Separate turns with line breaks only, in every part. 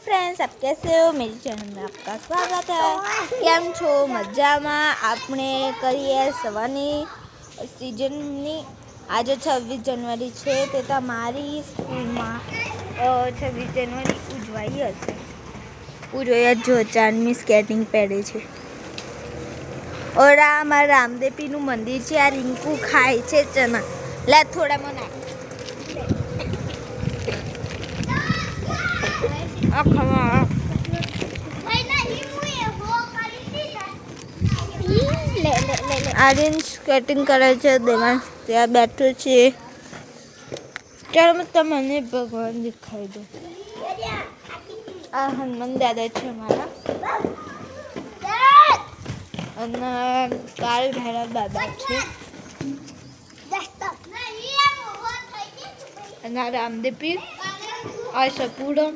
Friends, आप कैसे हो? मेरी चैनल में आपका स्वागत है। केम छो मजामा? आपने करिए सवानी सीजननी आज 26 जनवरी है ते तमारी स्कूल में 26 जनवरी उजवाई हशे। उजवाई जो चांदनी स्केटिंग पहरे छे और आ हमारा रामदेवी नु मंदिर है। आ रिंकू खाए छे चना। ला थोड़ा मना आर्यन स्केटिंग करे छे। देवांश ત્યાં બેઠો છે। ચાલો मैं તમને ભગવાન दिखाई दो। આ હનુમાન દાદા છે મારા અને કાલ ભૈરવ દાદા છે અને આ રામદેવી આ સપૂડો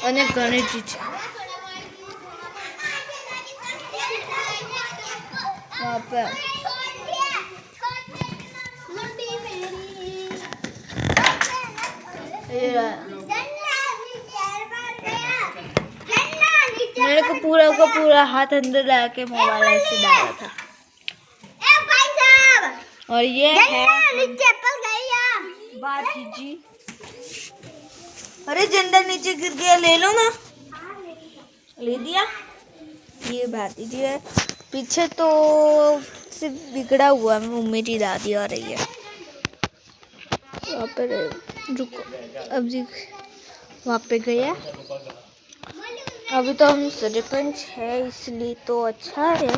અને ગણેશજી છે। वहाँ पे मेरे को पूरा का पूरा हाथ अंदर ला के मोबाइल ऐसे डाला था। और ये है बाजी जी। अरे झंडा नीचे गिर गया, ले लो ना। ले दिया। ये बाजी जी है। पीछे तो सिर्फ बिगड़ा हुआ मेरी दादी आ रही है। वहाँ पर रुको, अब जी वहाँ पे गया। अभी तो हम सरपंच है इसलिए तो अच्छा है,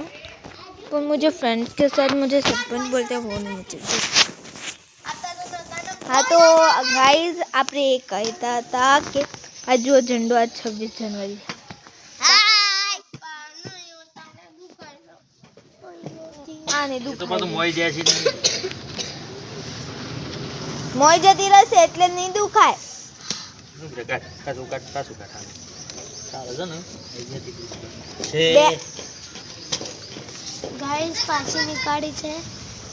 पर मुझे फ्रेंड्स के साथ मुझे सरपंच बोलते हैं वो नहीं चाहिए। हाँ तो गाइज आपने एक कहता था कि आज वो झंडो आज 26 जनवरी મોય જતી રહેશે એટલે નહીં દુખાય। ગાઈસ પાછી નીકાળી છે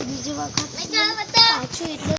બીજી વખત પાછું એટલે